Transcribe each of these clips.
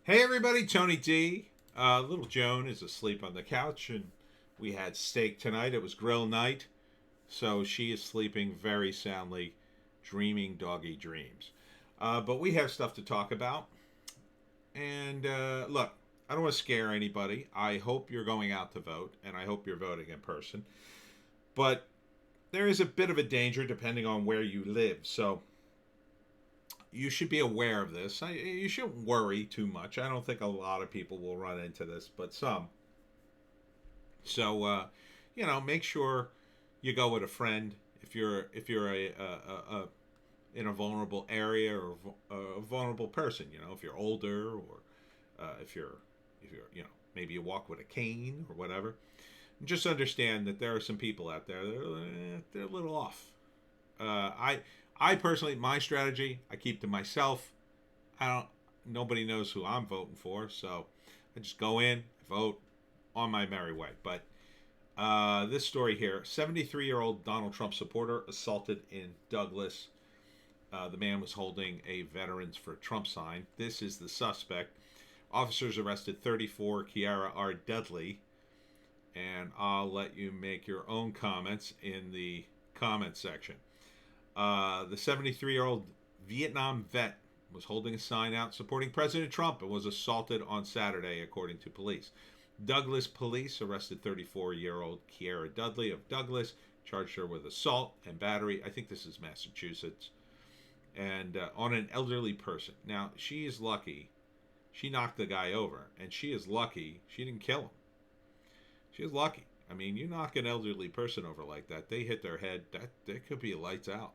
Hey everybody, Tony D. Little Joan is asleep on the couch, and we had steak tonight. It was grill night, so she is sleeping very soundly, dreaming doggy dreams. But we have stuff to talk about. And look, I don't want to scare anybody. I hope you're going out to vote, and I hope you're voting in person. But there is a bit of a danger depending on where you live. So you should be aware of this. You shouldn't worry too much. I don't think a lot of people will run into this, but some. So, make sure you go with a friend if you're a in a vulnerable area or a vulnerable person. If you're older or if you're maybe you walk with a cane or whatever. Just understand that there are some people out there that they're a little off. I personally, my strategy, I keep to myself. I don't. Nobody knows who I'm voting for, so I just go in, vote, on my merry way. But this story here: 73-year-old Donald Trump supporter assaulted in Douglas. The man was holding a Veterans for Trump sign. This is the suspect. Officers arrested 34 Kiara R. Dudley, and I'll let you make your own comments in the comment section. The 73-year-old Vietnam vet was holding a sign out supporting President Trump and was assaulted on Saturday, according to police. Douglas police arrested 34-year-old Kiara Dudley of Douglas, charged her with assault and battery. I think this is Massachusetts. And on an elderly person. Now, she is lucky. She knocked the guy over, and she is lucky she didn't kill him. She is lucky. I mean, you knock an elderly person over like that, they hit their head. That could be lights out.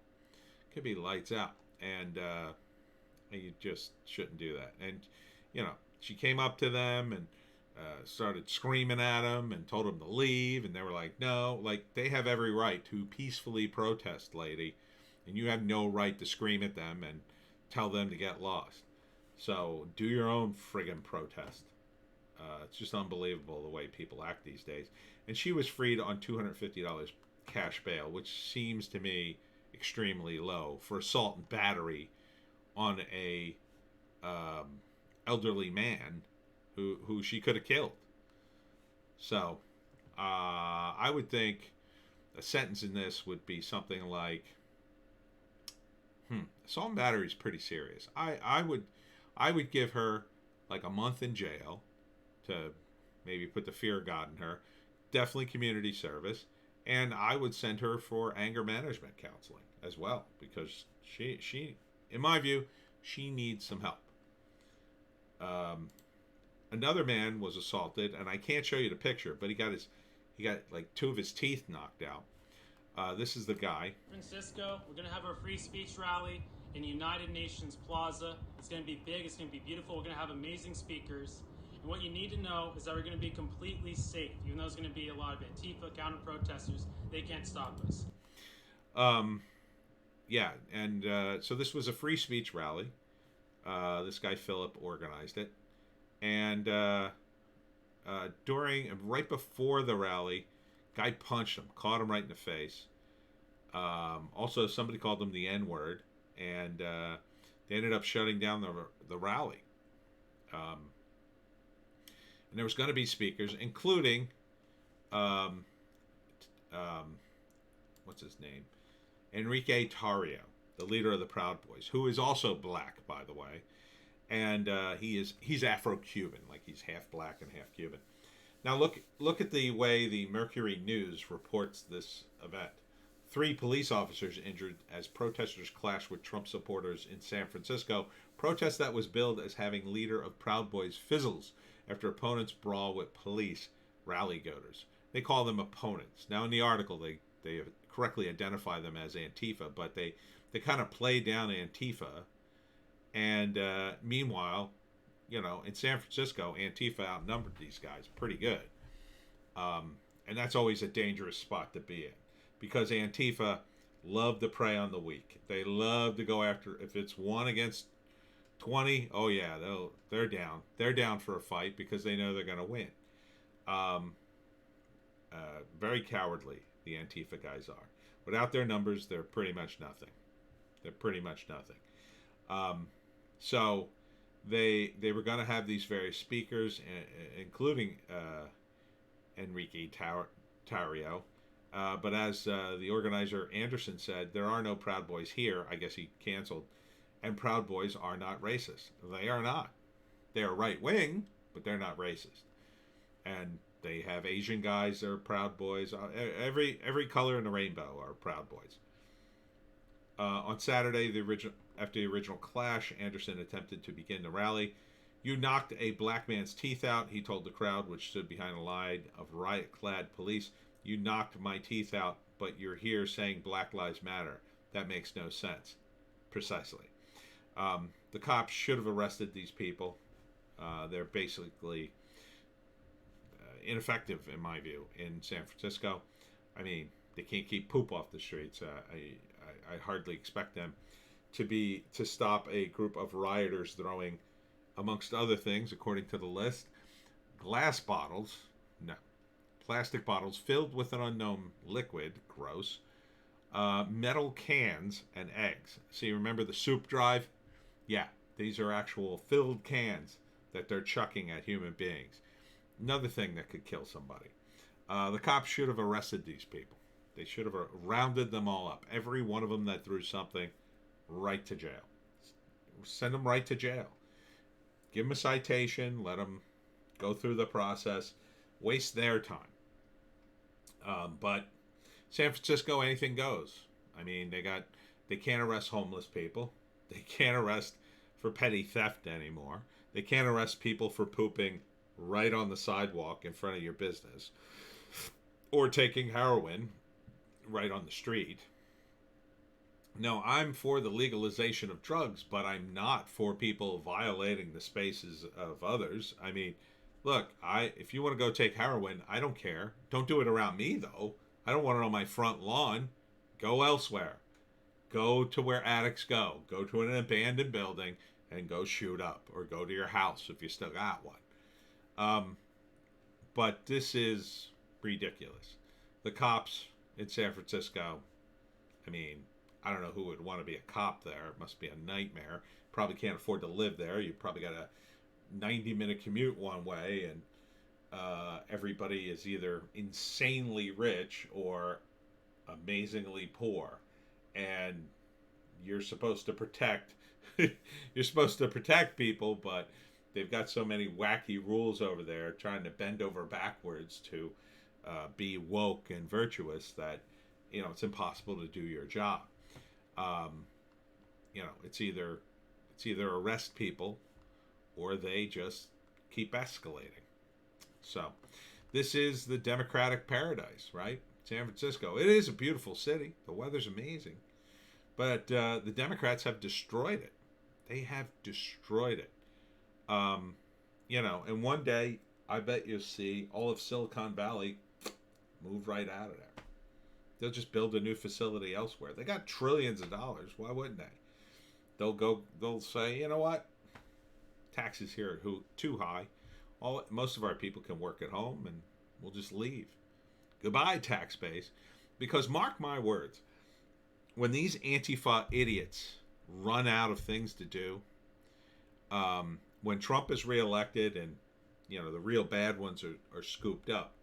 Could be lights out, and you just shouldn't do that. And she came up to them and started screaming at them and told them to leave, and they were like, "No, like they have every right to peacefully protest, lady, and you have no right to scream at them and tell them to get lost. So do your own friggin' protest." It's just unbelievable the way people act these days. And she was freed on $250 cash bail, which seems to me extremely low for assault and battery on a elderly man who she could have killed. So I would think a sentence in this would be something like, assault and battery is pretty serious. I would give her like a month in jail to maybe put the fear of God in her. Definitely community service, and I would send her for anger management counseling as well because she in my view she needs some help. Another man was assaulted, and I can't show you the picture, but he got like two of his teeth knocked out. This is the guy. Francisco, we're going to have our free speech rally in United Nations Plaza. It's going to be big, it's going to be beautiful. We're going to have amazing speakers. And what you need to know is that we're going to be completely safe. Even though there's going to be a lot of Antifa counter protesters, they can't stop us. Um, yeah, and so this was a free speech rally. This guy Philip organized it, and right before the rally, guy punched him, caught him right in the face. Also, somebody called him the N word, and they ended up shutting down the rally. And there was going to be speakers, including um, um, what's his name, Enrique Tarrio, the leader of the Proud Boys, who is also black, by the way, and he's Afro-Cuban, like he's half black and half Cuban. Now look at the way the Mercury News reports this event. 3 police officers injured as protesters clashed with Trump supporters in San Francisco. Protest that was billed as having leader of Proud Boys fizzles after opponents brawl with police rally goers. They call them opponents. Now in the article they correctly identify them as Antifa, but they kind of play down Antifa. And meanwhile, in San Francisco, Antifa outnumbered these guys pretty good. And that's always a dangerous spot to be in because Antifa love to prey on the weak. They love to go after, if it's 1 against 20, oh yeah, they're down. They're down for a fight because they know they're going to win. Um, Very cowardly, the Antifa guys are. Without their numbers, they're pretty much nothing. They're pretty much nothing. Um, so They were going to have these various speakers, including Enrique Tarrio. But as the organizer Anderson said, there are no Proud Boys here. I guess he canceled. And Proud Boys are not racist. They are not. They are right wing, but they're not racist. And they have Asian guys that are Proud Boys. Every color in the rainbow are Proud Boys. On Saturday, after the original clash, Anderson attempted to begin the rally. You knocked a black man's teeth out, he told the crowd, which stood behind a line of riot-clad police. You knocked my teeth out, but you're here saying Black Lives Matter. That makes no sense. Precisely. The cops should have arrested these people. They're basically ineffective, in my view, in San Francisco. I mean, they can't keep poop off the streets. I hardly expect them to stop a group of rioters throwing, amongst other things, according to the list, glass bottles, no, plastic bottles filled with an unknown liquid, gross, metal cans, and eggs. See, remember the soup drive? Yeah, these are actual filled cans that they're chucking at human beings. Another thing that could kill somebody. The cops should have arrested these people. They should have rounded them all up. Every one of them that threw something, right to jail. Send them right to jail. Give them a citation. Let them go through the process. Waste their time. But San Francisco, anything goes. I mean, they can't arrest homeless people. They can't arrest for petty theft anymore. They can't arrest people for pooping right on the sidewalk in front of your business, or taking heroin right on the street. No, I'm for the legalization of drugs, but I'm not for people violating the spaces of others. I mean, look, if you want to go take heroin, I don't care. Don't do it around me, though. I don't want it on my front lawn. Go elsewhere. Go to where addicts go. Go to an abandoned building and go shoot up, or go to your house if you still got one. But this is ridiculous. The cops in San Francisco, I mean, I don't know who would want to be a cop there. It must be a nightmare. Probably can't afford to live there. You probably got a 90-minute commute one way, and everybody is either insanely rich or amazingly poor. And you're supposed to protect people, but they've got so many wacky rules over there trying to bend over backwards to be woke and virtuous that, it's impossible to do your job. It's either arrest people or they just keep escalating. So this is the Democratic paradise, right? San Francisco. It is a beautiful city. The weather's amazing. But the Democrats have destroyed it. They have destroyed it. And one day, I bet you'll see all of Silicon Valley move right out of there. They'll just build a new facility elsewhere. They got trillions of dollars. Why wouldn't they? They'll say, you know what? Taxes here are too high. Most of our people can work at home, and we'll just leave. Goodbye, tax base. Because mark my words, when these Antifa idiots run out of things to do, when Trump is reelected and the real bad ones are scooped up,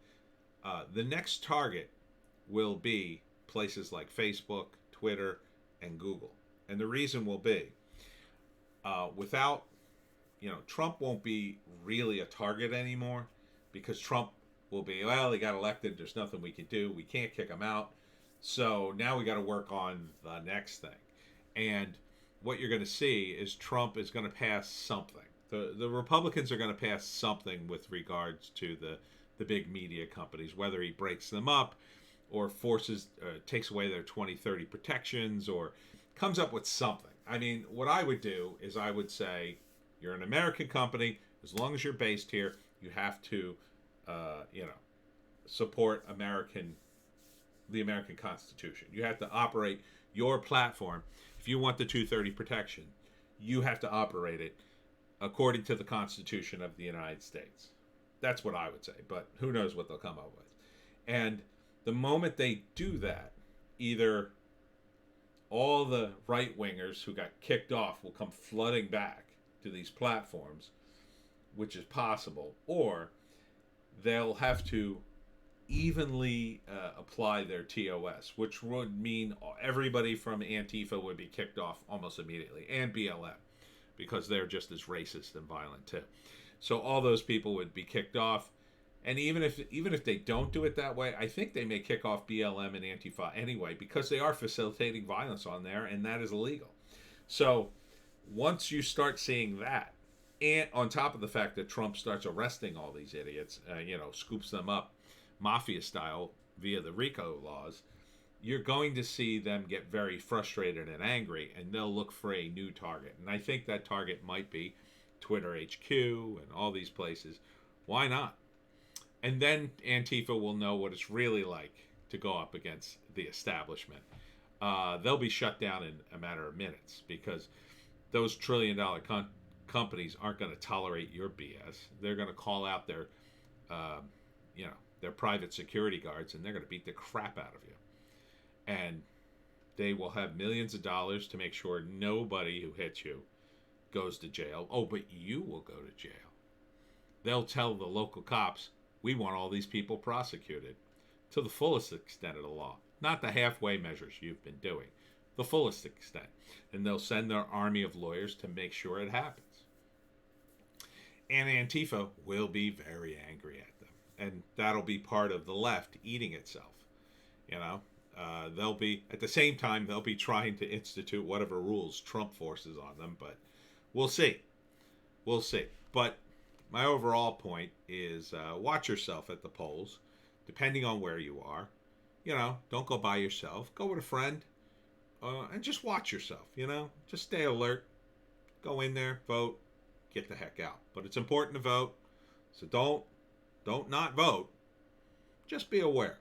the next target will be places like Facebook, Twitter, and Google. And the reason will be, without, Trump won't be really a target anymore, because Trump will be, well, he got elected, there's nothing we can do, we can't kick him out, so now we got to work on the next thing. And what you're going to see is Trump is going to pass something. The Republicans are going to pass something with regards to the big media companies, whether he breaks them up or takes away their 2030 protections or comes up with something. I mean, what I would do is I would say, you're an American company. As long as you're based here, you have to, support the American Constitution. You have to operate your platform. If you want the 230 protection, you have to operate it according to the Constitution of the United States. That's what I would say, but who knows what they'll come up with. And the moment they do that, either all the right-wingers who got kicked off will come flooding back, to these platforms, which is possible, or they'll have to evenly apply their TOS, which would mean everybody from Antifa would be kicked off almost immediately, and BLM, because they're just as racist and violent too. So all those people would be kicked off. And even if they don't do it that way, I think they may kick off BLM and Antifa anyway, because they are facilitating violence on there, and that is illegal. So once you start seeing that, and on top of the fact that Trump starts arresting all these idiots, scoops them up mafia style via the RICO laws, you're going to see them get very frustrated and angry, and they'll look for a new target. And I think that target might be Twitter HQ and all these places. Why not? And then Antifa will know what it's really like to go up against the establishment. They'll be shut down in a matter of minutes, because those trillion-dollar companies aren't going to tolerate your BS. They're going to call out their private security guards, and they're going to beat the crap out of you. And they will have millions of dollars to make sure nobody who hits you goes to jail. Oh, but you will go to jail. They'll tell the local cops, we want all these people prosecuted to the fullest extent of the law. Not the halfway measures you've been doing. The fullest extent. And they'll send their army of lawyers to make sure it happens. And Antifa will be very angry at them. And that'll be part of the left eating itself. They'll be, at the same time, they'll be trying to institute whatever rules Trump forces on them. But we'll see. We'll see. But my overall point is watch yourself at the polls, depending on where you are. Don't go by yourself. Go with a friend. And just watch yourself, Just stay alert. Go in there, vote, get the heck out. But it's important to vote, so don't not vote. Just be aware.